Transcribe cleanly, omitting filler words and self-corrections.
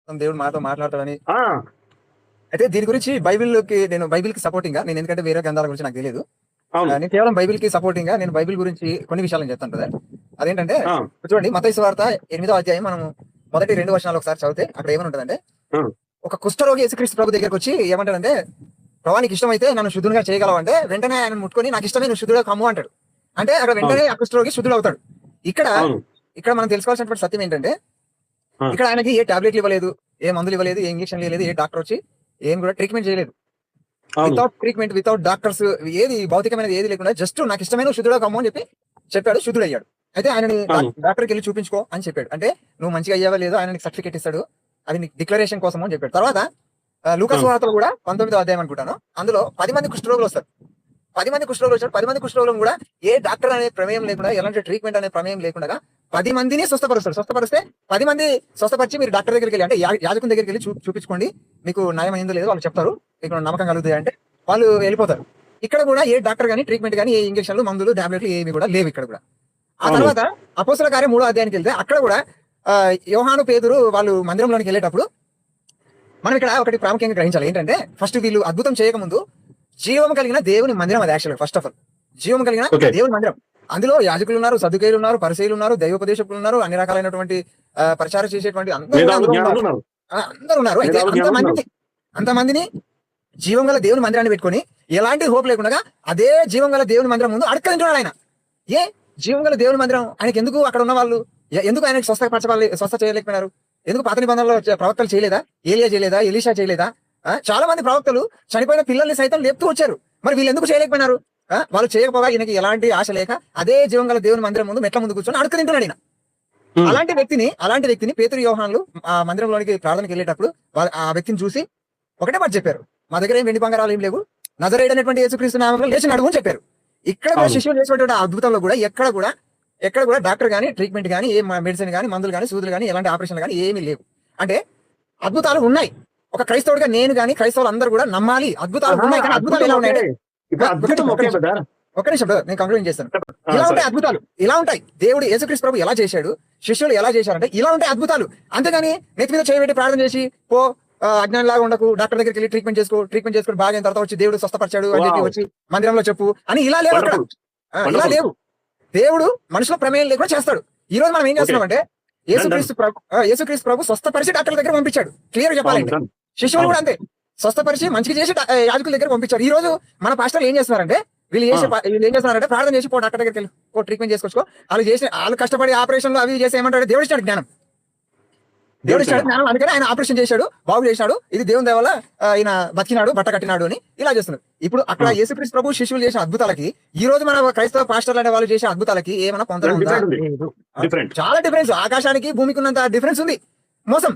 దేవుడు మాతో మాట్లాడతాడని. ఆ, అయితే దీని గురించి నేను బైబిల్‌కి సపోర్టింగ్‌గా, నేను ఎందుకంటే వేరే గ్రంథాల గురించి నాకు తెలీదు. అవును. నేను కేవలం బైబిల్‌కి సపోర్టింగ్‌గా నేను బైబిల్ గురించి కొన్ని విషయాలు నేను చెప్తాను బ్రదర్. అదేంటంటే ఆ, చూడండి, మత్తయి సువార్త 8వ అధ్యాయం మనం మొదటి 2 వచనాలు ఒకసారి చదివితే అక్కడ ఏమని ఉంటదంటే, ఆ, ఒక కుష్ఠరోగి యేసుక్రీస్తు ప్రభు దగ్గరికి వచ్చి ఏమంటాడంటే, "ప్రభా నీకు ఇష్టమైతే నన్ను శుద్ధునిగా చేయగలవు" అంటే వెంటనే ఆయన ముట్టుకొని నాకు ఇష్టమే నువ్వు శుద్ధుడుగా కమ్ము అంటాడు. అంటే అక్కడ వెంటనే అవును. ఆ కుష్ఠరోగి శుద్ధుడు అవుతాడు. ఇక్కడ అవును. ఇక్కడ మనం తెలుసుకోవాల్సినటువంటి సత్యం ఏంటంటే, ఆ, ఇక్కడ ఆయనకి ఏ టాబ్లెట్లు ఇవ్వలేదు, ఏ మందులు ఇవ్వలేదు, ఏ ఇంజక్షన్లు ఇవ్వలేదు, ఏ డాక్టర్ వచ్చి ఏం కూడా ట్రీట్మెంట్ చేయలేదు. అవును. వితౌట్ ట్రీట్మెంట్, వితౌట్ డాక్టర్స్, ఏది భౌతికమైనది ఏది లేకుండా జస్ట్ నాకు ఇష్టమైన శుద్ధుడు కమ్ము అని చెప్పి చెప్పాడు, శుద్ధుడయ్యాడు. అయితే ఆయనని అవును. డాక్టర్కి వెళ్ళి చూపించుకో అని చెప్పాడు. అంటే నువ్వు మంచిగా అయ్యావా లేదో ఆయన నీకు సర్టిఫికేట్ ఇస్తాడు, అది నీకు డిక్లరేషన్ కోసం అని చెప్పాడు. తర్వాత లూకాసు అవును. వార్తలు కూడా 19వ అధ్యాయం అనుకుంటాను, అందులో 10 మంది కుష్ఠరోగులు వస్తారు. 10 మంది కుష్ఠరోగులు వచ్చారు. 10 మంది కుష్ఠరోగులను కూడా ఏ డాక్టర్ అనే ప్రమేయం లేకుండా, ఎలాంటి ట్రీట్మెంట్ అనే ప్రమేయం లేకుండా 10 మందిని స్వస్థపరుస్తాడు. స్వస్థపరిస్తే 10 మంది స్వస్థపరిచి మీరు డాక్టర్ దగ్గరికి వెళ్ళి, అంటే యాజకుని దగ్గరికి వెళ్ళి చూపించుకోండి, మీకు న్యాయం అయిందో లేదో వాళ్ళు చెప్తారు, మీకు నమ్మకం కలుగుతుంది అంటే వాళ్ళు వెళ్ళిపోతారు. ఇక్కడ కూడా ఏ డాక్టర్ గానీ, ట్రీట్మెంట్ గానీ, ఏ ఇంజక్షన్లు, మందులు, టాబ్లెట్లు ఏమి కూడా లేవు ఇక్కడ కూడా. ఆ అవును. తర్వాత అపోస్తల కార్యం 3వ అధ్యాయానికి వెళ్తే అక్కడ కూడా యోహాను, పేతురు వాళ్ళు మందిరంలోనికి వెళ్ళేటప్పుడు మనం ఇక్కడ ఒకటి ప్రాముఖ్యంగా గ్రహించాలి. ఏంటంటే ఫస్ట్ వీళ్ళు అద్భుతం చేయకముందు జీవం కలిగిన దేవుని మందిరం అది. యాక్చువల్గా ఫస్ట్ ఆఫ్ ఆల్ జీవం కలిగిన ఓకే. దేవుని మందిరం. అందులో యాజకులు ఉన్నారు, సదుకేయులు ఉన్నారు, పరిసయ్యులు ఉన్నారు, దైవోపదేశకులు ఉన్నారు, అన్ని రకాలైనటువంటి ప్రచారం చేసేటువంటి అందరూ కూడా మేధావులు, అందులో జ్ఞానులు ఉన్నారు. ఉన్నారు. అందరూ ఉన్నారు. అయితే మేధావులు, జ్ఞానులు ఉన్నారు. అంతమందిని జీవం గల దేవుని మందిరాన్ని పెట్టుకొని ఎలాంటి హోప్ లేకుండా అదే జీవం గల దేవుని మందిరం ముందు అడక్కదింటున్నాడు ఆయన. ఏ జీవం గల దేవుని మందిరం ఆయనకి ఎందుకు? అక్కడ ఉన్న వాళ్ళు ఎందుకు ఆయనకి స్వస్థ చేయలేకపోయినారు? ఎందుకు పాత నిబంధనలో ప్రవక్తలు చేయలేదా? ఏలియా చేయలేదా? ఎలీషా చేయలేదా? చాలా మంది ప్రవక్తలు చనిపోయిన పిల్లల్ని సైతం లేపుతూ వచ్చారు. మరి వీళ్ళు ఎందుకు చేయలేకపోయినారు? వాళ్ళు చేయకపోగా ఈయనకి ఎలాంటి ఆశ లేక అదే జీవం గల దేవుని మందిరం ముందు మెట్ల ముందు కూర్చొని అడక్కదింటున్నాడు ఈయన. ఉమ్. అలాంటి వ్యక్తిని పేతురు, యోహానులు ఆ మందిరంలోనికి ప్రార్థనకి వెళ్ళేటప్పుడు ఆ వ్యక్తిని చూసి ఒకటే మాట చెప్పారు, మా దగ్గర ఏం వెండి బంగారాలు ఏం లేవు, నజరేయుడు అనేటువంటి యేసుక్రీస్తు నామములో లేచి నడువు అని చెప్పారు. ఇక్కడ కూడా అవును. శిష్యులు చేసినటువంటి అద్భుతంలో కూడా ఎక్కడ కూడా డాక్టర్ గానీ, ట్రీట్మెంట్ గానీ, ఏ మెడిసిన్ గానీ, మందులు గానీ, సూదులు గానీ, ఎలాంటి ఆపరేషన్లు గానీ ఏమీ లేవు. అంటే అద్భుతాలు ఉన్నాయి. ఒక క్రైస్తవుడిగా నేను గానీ, క్రైస్తవులు అందరూ కూడా నమ్మాలి అద్భుతాలు ఉన్నాయి. కానీ అద్భుతాలు ఎలా ఉన్నాయంటే, ఇప్పుడు అద్భుతం ఓకే కదా. ఒక నిమిషం brother, నేను కంక్లూడ్ చేస్తాను. ఆ, ఇలా సరే. ఉంటాయి అద్భుతాలు, ఇలా ఉంటాయి. దేవుడు యేసుక్రీస్తు ప్రభు ఎలా చేశాడు, శిష్యులు ఎలా చేశారంటే ఇలా ఉంటాయి అద్భుతాలు. అంతేగాని నెత్తి మీద చేయబెట్టి ప్రార్థన చేసి పో, అజ్ఞానం లాగా ఉండకు, డాక్టర్ దగ్గరికి వెళ్ళి ట్రీట్మెంట్ చేసుకుని బాగా అయిన తర్వాత వచ్చి దేవుడు స్వస్థపరిచాడు అని చెప్పి వావ్. వచ్చి మందిరంలో చెప్పు అని ఇలా లేవు అక్కడ. Wonderful. ఇలా Wonderful. లేవు. దేవుడు మనుషుల ప్రమేయం లేకుండా చేస్తాడు. ఈ రోజు మనం ఏం చేస్తున్నామంటే యేసుక్రీస్తు ప్రభు స్వస్థపరిచి డాక్టర్ దగ్గర పంపించాడు. క్లియర్ చెప్పాలంటే అవును. శిష్యులు కూడా అంతే, స్వస్థపరిచి మంచిగా చేసి యాజకుల దగ్గర పంపించారు. ఈ రోజు మన పాస్టర్లు ఏం చేస్తున్నారంటే వీళ్ళు ఏం చేస్తున్నారంటే ప్రార్థన చేసి పో, డాక్టర్ దగ్గరికి వెళ్ళి పో, ట్రీట్మెంట్ చేసుకోవచ్చు. వాళ్ళు కష్టపడి ఆపరేషన్లు అవి చేసి ఏమంటాడు, దేవుడు ఇచ్చాడు జ్ఞానం, దేవుడు ఇచ్చాడు జ్ఞానం, అందుకని ఆయన ఆపరేషన్ చేశాడు, బాగు చేశాడు, ఇది దేవుని దయ వల్ల ఆయన బతికినాడు, బట్ట కట్టినాడు అని ఇలా చేస్తున్నాడు. ఇప్పుడు అక్కడ యేసుక్రీస్తు ప్రభు శిష్యులు చేసిన అద్భుతాలకి ఈ రోజు మన క్రైస్తవ పాస్టర్లు అనే వాళ్ళు చేసే అద్భుతాలకి ఏమైనా పొందడం ఉందా? Different. చాలా డిఫరెన్స్, ఆకాశానికి భూమికి ఉన్నంత డిఫరెన్స్ ఉంది. మోసం